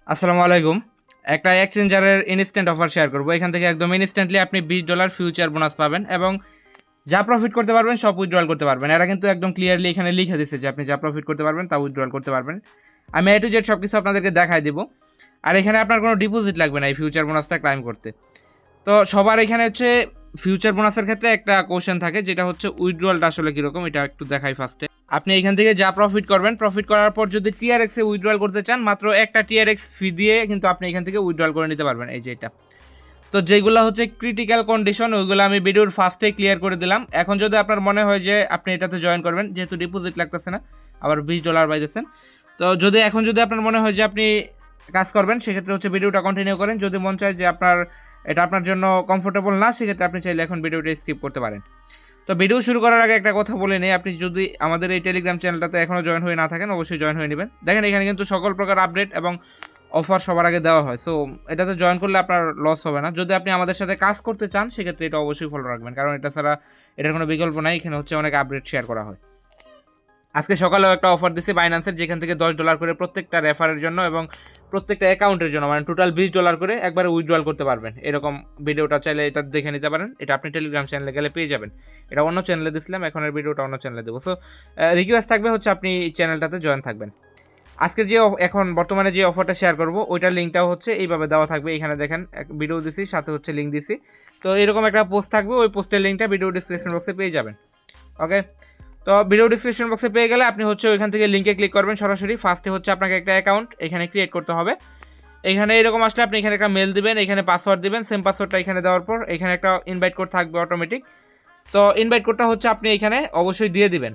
আসসালামু আলাইকুম। একটা এক্সচেঞ্জারের ইনস্ট্যান্ট অফার শেয়ার করব। এখান থেকে একদম ইনস্ট্যান্টলি আপনি $20 ফিউচার বোনাস পাবেন এবং যা প্রফিট করতে পারবেন সব উইথড্রল করতে পারবেন। এরা কিন্তু একদম ক্লিয়ারলি এখানে লিখে দিচ্ছে যে আপনি যা প্রফিট করতে পারবেন তা উইথড্রল করতে পারবেন। আমি A to Z সব কিছু আপনাদেরকে দেখাই দিব। আর এখানে আপনার কোনো ডিপোজিট লাগবে না এই ফিউচার বোনাসটা ক্লাইম করতে। তো সবার এখানে হচ্ছে ফিউচার বোনাসের ক্ষেত্রে একটা কোশ্চেন থাকে যেটা হচ্ছে উইথড্রলটা আসলে কীরকম, এটা একটু দেখাই ফার্স্টে। আপনি এখান থেকে যা প্রফিট করবেন, প্রফিট করার পর যদি টিআরএক্সে উইথড্রল করতে চান, মাত্র একটা টিআরএক্স ফি দিয়ে কিন্তু আপনি এখান থেকে উইথড্রল করে নিতে পারবেন। এই যে এটা। তো যেগুলো হচ্ছে ক্রিটিক্যাল কন্ডিশন ওইগুলো আমি ভিডিওর ফার্স্টে ক্লিয়ার করে দিলাম। এখন যদি আপনার মনে হয় যে আপনি এটাতে জয়েন করবেন, যেহেতু ডিপোজিট লাগতেছে না, আবার $20 পাইতেছেন, তো যদি আপনার মনে হয় যে আপনি কাজ করবেন, সেক্ষেত্রে হচ্ছে ভিডিওটা কন্টিনিউ করেন। যদি মন চায় যে এটা আপনার জন্য কমফোর্টেবল না, সেক্ষেত্রে আপনি চাইলে এখন ভিডিওটা স্কিপ করতে পারেন। তো ভিডিও শুরু করার আগে একটা কথা বলে নেই, আপনি যদি আমাদের এই টেলিগ্রাম চ্যানেলটাতে এখনও জয়েন হয়ে না থাকেন, অবশ্যই জয়েন হয়ে নেবেন। দেখেন এখানে কিন্তু সকল প্রকার আপডেট এবং অফার সবার আগে দেওয়া হয়। সো এটাতে জয়েন করলে আপনার লস হবে না। যদি আপনি আমাদের সাথে কাজ করতে চান, সেক্ষেত্রে এটা অবশ্যই ফলো রাখবেন, কারণ এটা ছাড়া এটার কোনো বিকল্প নাই। এখানে হচ্ছে অনেক আপডেট শেয়ার করা হয়। আজকে সকালেও একটা অফার দিচ্ছে বাইন্যান্সের, যেখান থেকে $10 করে প্রত্যেকটা রেফারের জন্য এবং প্রত্যেকটা অ্যাকাউন্টের জন্য, মানে টোটাল $20 করে একবারে উইথড্রল করতে পারবেন। এরকম ভিডিওটা চাইলে এটা দেখে নিতে পারেন। এটা আপনি টেলিগ্রাম চ্যানেলে গেলে পেয়ে যাবেন। এটা অন্য চ্যানেলে দিয়েছিলাম, এখন এর ভিডিওটা অন্য চ্যানেলে দেবো। সো রিকোয়েস্ট থাকবে হচ্ছে আপনি চ্যানেলটাতে জয়েন থাকবেন। আজকে যে এখন বর্তমানে যে অফারটা শেয়ার করব, ওইটার লিঙ্কটাও হচ্ছে এইভাবে দেওয়া থাকবে। এখানে দেখেন ভিডিও দিছি, সাথে হচ্ছে লিঙ্ক দিছি। তো এরকম একটা পোস্ট থাকবে, ওই পোস্টের লিঙ্কটা ভিডিও ডিসক্রিপশন বক্সে পেয়ে যাবেন। ওকে, তো ভিডিও ডিসক্রিপশন বক্সে পেয়ে গেলে আপনি হচ্ছে ওইখান থেকে লিঙ্কে ক্লিক করবেন সরাসরি। ফার্স্টে হচ্ছে আপনাকে একটা অ্যাকাউন্ট এখানে ক্রিয়েট করতে হবে। এখানে এরকম আসলে আপনি এখানে একটা মেল দিবেন, এখানে পাসওয়ার্ড দিবেন। সেম পাসওয়ার্ডটা এখানে দেওয়ার পর এখানে একটা ইনভাইট কোড থাকবে অটোমেটিক। তো ইনভাইট কোডটা হচ্ছে আপনি এখানে অবশ্যই দিয়ে দিবেন।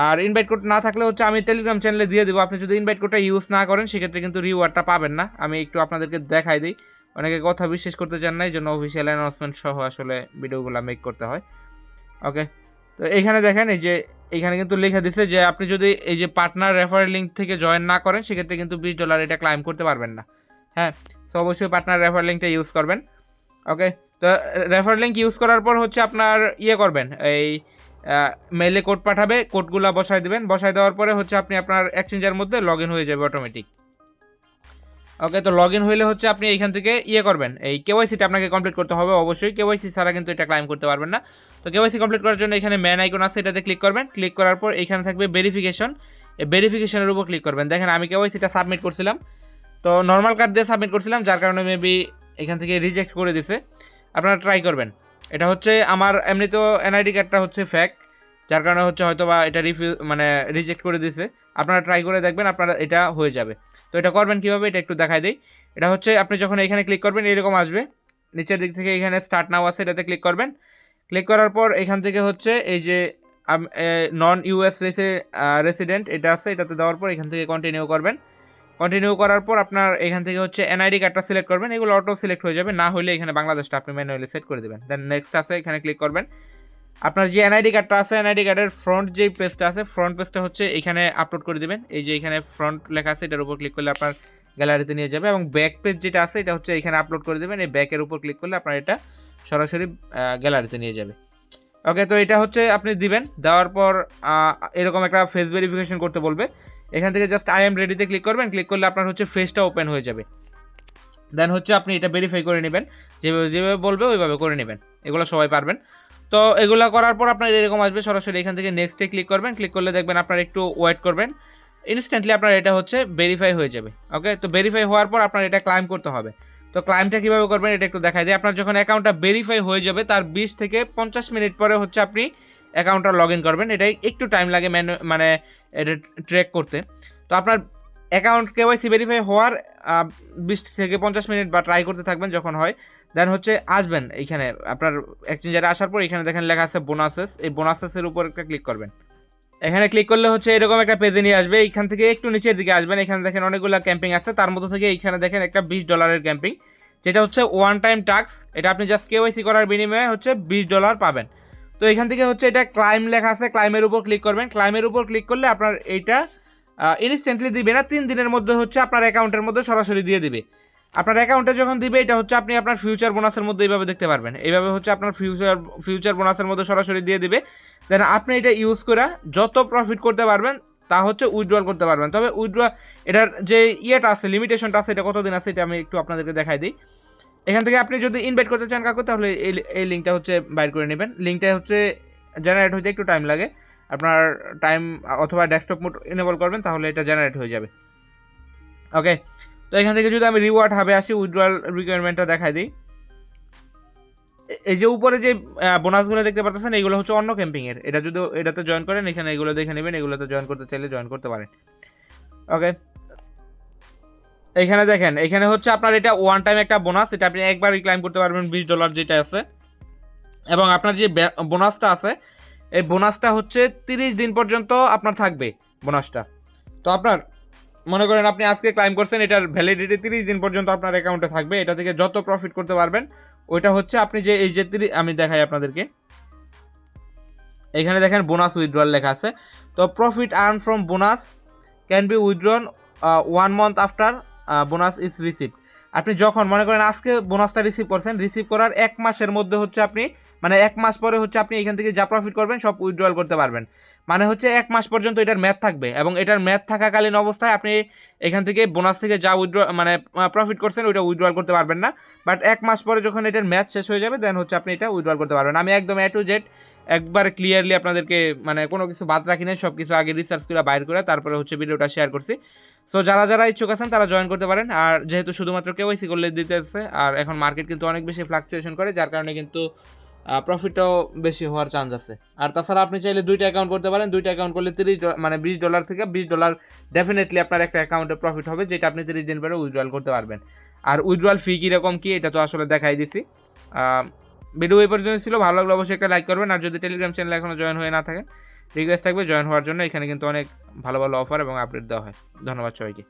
আর ইনভাইট কোড না থাকলে হচ্ছে আমি টেলিগ্রাম চ্যানেলে দিয়ে দেবো। আপনি যদি ইনভাইট কোডটা ইউজ না করেন, সেক্ষেত্রে কিন্তু রিওয়ার্ডটা পাবেন না। আমি একটু আপনাদেরকে দেখাই দিই। অনেকে কথা বিশ্বাস করতে চান না, এই জন্য অফিসিয়াল অ্যানাউন্সমেন্ট সহ আসলে ভিডিওগুলো মেক করতে হয়। ওকে, তো এখানে দেখেন এই যে এখানে কিন্তু লেখা দিচ্ছে যে আপনি যদি এই যে পার্টনার রেফারেল লিঙ্ক থেকে জয়েন না করেন, সেক্ষেত্রে কিন্তু $20 এটা ক্লাইম করতে পারবেন না। হ্যাঁ, সো অবশ্যই পার্টনার রেফার লিঙ্কটা ইউজ করবেন। ওকে, তো রেফার লিঙ্ক ইউজ করার পর হচ্ছে আপনার করবেন, এই মেইলে কোড পাঠাবে, কোডগুলো বসায় দেবেন। বসায় দেওয়ার পরে হচ্ছে আপনি আপনার এক্সচেঞ্জের মধ্যে লগ ইন হয়ে যাবে অটোমেটিক। ওকে, তো লগ ইন হইলে হচ্ছে আপনি এইখান থেকে করবেন, এই কেওয়াইসিটা আপনাকে কমপ্লিট করতে হবে অবশ্যই। কেওয়াইসি ছাড়া কিন্তু এটা ক্লাইম করতে পারবেন না। তো কেওয়াইসি কমপ্লিট করার জন্য এখানে ম্যান আইকন আছে, এটাতে ক্লিক করবেন। ক্লিক করার পর এখানে থাকবে ভেরিফিকেশন, এই ভেরিফিকেশনের উপর ক্লিক করবেন। দেখেন আমি কেওয়াইসিটা সাবমিট করছিলাম, তো নর্মাল কার্ড দিয়ে সাবমিট করছিলাম, যার কারণে মেবি এখান থেকে রিজেক্ট করে দিছে। আপনারা ট্রাই করবেন। এটা হচ্ছে আমার এমনিতেও এনআইডি কার্ডটা হচ্ছে ফ্যাক, যার কারণে হচ্ছে হয়তো বা এটা রিজেক্ট করে দিছে। আপনারা ট্রাই করে দেখবেন, আপনারা এটা হয়ে যাবে। তো এটা করবেন কীভাবে, এটা একটু দেখাই দিই। এটা হচ্ছে আপনি যখন এখানে ক্লিক করবেন, এরকম আসবে। নিচের দিক থেকে এখানে স্টার্ট নাও আছে, এটাতে ক্লিক করবেন। ক্লিক করার পর এখান থেকে হচ্ছে এই যে নন ইউএস রেসিডেন্ট এটা আছে, এটাতে দেওয়ার পর এখান থেকে কন্টিনিউ করবেন। কন্টিনিউ করার পর আপনার এখান থেকে হচ্ছে এনআইডি কার্ডটা সিলেক্ট করবেন। এগুলো অটো সিলেক্ট হয়ে যাবে, না হলে এখানে বাংলাদেশটা আপনি ম্যানুয়ালি সেট করে দেবেন। দেন নেক্সট আছে, এখানে ক্লিক করবেন। আপনার যে এনআইডি কার্ডটা আছে, এনআইডি কার্ডের ফ্রন্ট যে পেজটা আছে, ফ্রন্ট পেজটা হচ্ছে এখানে আপলোড করে দেবেন। এই যে এখানে ফ্রন্ট লেখা আছে, এটার উপর ক্লিক করলে আপনার গ্যালারিতে নিয়ে যাবে। এবং ব্যাক পেজ যেটা আছে, এটা হচ্ছে এখানে আপলোড করে দেবেন। এই ব্যাকের উপর ক্লিক করলে আপনার এটা সরাসরি গ্যালারিতে নিয়ে যাবে। ওকে, তো এটা হচ্ছে আপনি দিবেন। দেওয়ার পর এরকম একটা ফেস ভেরিফিকেশন করতে বলবে। এখান থেকে জাস্ট আই এম রেডিতে ক্লিক করবেন। ক্লিক করলে আপনার হচ্ছে ফেসটা ওপেন হয়ে যাবে। দেন হচ্ছে আপনি এটা ভেরিফাই করে নেবেন, যেভাবে যেভাবে বলবে ওইভাবে করে নেবেন। এগুলো সবাই পারবেন। তো এগুলো করার পর আপনার এরকম আসবে, সরাসরি এখান থেকে নেক্সটে ক্লিক করবেন। ক্লিক করলে দেখবেন আপনার একটু ওয়েট করবেন, ইনস্ট্যান্টলি আপনার এটা হচ্ছে ভেরিফাই হয়ে যাবে। ওকে, তো ভেরিফাই হওয়ার পর আপনার এটা ক্লাইম করতে হবে। তো ক্লাইমটা কীভাবে করবেন এটা একটু দেখাই দিই। আপনার যখন অ্যাকাউন্টটা ভেরিফাই হয়ে যাবে, তার 20 থেকে 50 মিনিট পরে হচ্ছে আপনি অ্যাকাউন্টটা লগ ইন করবেন। এটাই একটু টাইম লাগে মানে এটা ট্র্যাক করতে। তো আপনার অ্যাকাউন্ট কেওয়াইসি ভেরিফাই হওয়ার 20 থেকে 50 মিনিট বা ট্রাই করতে থাকবেন যখন হয়। দেন হচ্ছে আসবেন এইখানে আপনার এক্সচেঞ্জারে আসার পর এখানে দেখেন লেখা আছে বোনাসেস, এই বোনাসেসের উপর একটা ক্লিক করবেন। এখানে ক্লিক করলে হচ্ছে এরকম একটা পেজে নিয়ে আসবে। এইখান থেকে একটু নিচের দিকে আসবেন, এখানে দেখেন অনেকগুলো ক্যাম্পিং আছে, তার মধ্যে থেকে এইখানে দেখেন একটা $20 ক্যাম্পিং, যেটা হচ্ছে ওয়ান টাইম টাস্ক। এটা আপনি জাস্ট কেওয়াইসি করার বিনিময়ে হচ্ছে $20 পাবেন। তো এখান থেকে হচ্ছে এটা ক্লাইম লেখা আছে, ক্লাইমের উপর ক্লিক করবেন। ক্লাইমের উপর ক্লিক করলে আপনার এইটা ইনস্ট্যান্টলি দিবে না, 3 দিনের মধ্যে হচ্ছে আপনার অ্যাকাউন্টের মধ্যে সরাসরি দিয়ে দিবে। আপনার অ্যাকাউন্টে যখন দিবে, এটা হচ্ছে আপনি আপনার ফিউচার বোনাসের মধ্যে এইভাবে দেখতে পারবেন। এইভাবে হচ্ছে আপনার ফিউচার বোনাসের মধ্যে সরাসরি দিয়ে দিবে। দেন আপনি এটা ইউজ করে যত প্রফিট করতে পারবেন তা হচ্ছে উইথড্রল করতে পারবেন। তবে এটার যে ইয়েটা আছে, লিমিটেশনটা আছে, এটা কতদিন আছে এটা আমি একটু আপনাদেরকে দেখাই দিই। এখান থেকে আপনি যদি ইনভাইট করতে চান কাউকে, তাহলে এই লিঙ্কটা হচ্ছে বাইর করে নেবেন। লিঙ্কটা হচ্ছে জেনারেট হতে একটু টাইম লাগে, আপনার টাইম অথবা ডেস্কটপ মোড এনেবল করবেন, তাহলে এটা জেনারেট হয়ে যাবে। ওকে, তো এখান থেকে যদি আমি রিওয়ার্ড হাবে আসি, উইথড্রয়াল রিকোয়ারমেন্টটা দেখাই দিই। এই যে উপরে যে বোনাসগুলো দেখতে পাচ্ছেন, এইগুলো হচ্ছে অন্য ক্যাম্পিংয়ের। এটা যদি এটাতে জয়েন করেন, এখানে এগুলো দেখে নেবেন, এগুলোতে জয়েন করতে চাইলে জয়েন করতে পারেন। ওকে, এখানে দেখেন, এখানে হচ্ছে আপনার এটা ওয়ান টাইম একটা বোনাস, এটা আপনি একবারই ক্লাইম করতে পারবেন $20 যেটা আছে। এবং আপনার যে বোনাসটা আছে, এই বোনাসটা হচ্ছে 30 দিন পর্যন্ত আপনার থাকবে বোনাসটা। তো আপনার মনে করেন আপনি আজকে ক্লাইম করছেন, এটার ভ্যালিডিটি 30 দিন পর্যন্ত আপনার অ্যাকাউন্টে থাকবে। এটা থেকে যত প্রফিট করতে পারবেন ওইটা হচ্ছে আপনি যে এই যে আমি দেখাই আপনাদেরকে, এখানে দেখেন বোনাস উইথড্রয়াল লেখা আছে। তো profit earn from bonus can be withdrawn 1 month after bonus is receive. আপনি যখন মনে করেন আজকে বোনাসটা রিসিভ করছেন, রিসিভ করার 1 মাসের মধ্যে হচ্ছে আপনি, মানে 1 মাস পরে হচ্ছে আপনি এখান থেকে যা প্রফিট করবেন সব উইথড্রয়াল করতে পারবেন। মানে হচ্ছে 1 মাস পর্যন্ত এটার ম্যাথ থাকবে, এবং এটার ম্যাথ থাকাকালীন অবস্থায় আপনি এখান থেকে বোনাস থেকে যা মানে প্রফিট করছেন ওইটা উইথড্রয়াল করতে পারবেন না। বাট 1 মাস পরে যখন এটার ম্যাথ শেষ হয়ে যাবে, দেন হচ্ছে আপনি এটা উইথড্রয়াল করতে পারবেন। আমি একদম A to Z একবার ক্লিয়ারলি আপনাদেরকে মানে কোনো কিছু বাদ রাখি না, সব কিছু আগে রিসার্চ করে বাইর করে তারপরে হচ্ছে ভিডিওটা শেয়ার করছি। সো যারা যারা ইচ্ছুক আছেন তারা জয়েন করতে পারেন। আর যেহেতু শুধুমাত্র কেওয়াইসি করলে দিতেছে, আর এখন মার্কেট কিন্তু অনেক বেশি ফ্লাকচুয়েশন করে, যার কারণে কিন্তু প্রফিটটাও বেশি হওয়ার চান্স আছে। আর তাছাড়া আপনি চাইলে 2টা অ্যাকাউন্ট করতে পারেন। 2টা অ্যাকাউন্ট করলে মানে $20 থেকে $20 ডেফিনেটলি আপনার একটা অ্যাকাউন্টে প্রফিট হবে, যেটা আপনি 30 দিন পরে উইথড্রয়াল করতে পারবেন। আর উইথড্রয়াল ফি কীরকম কী এটা তো আসলে দেখাই দিছি। ভিডিও এই পর্যন্ত ছিল, ভালো লাগলে অবশ্যই একটা লাইক করবেন। আর যদি টেলিগ্রাম চ্যানেলে এখনও জয়েন হয়ে না থাকেন, রিকোয়েস্ট থাকবে জয়েন হওয়ার জন্য। এখানে কিন্তু অনেক ভালো ভালো অফার এবং আপডেট দেওয়া হয়। ধন্যবাদ সবাইকে।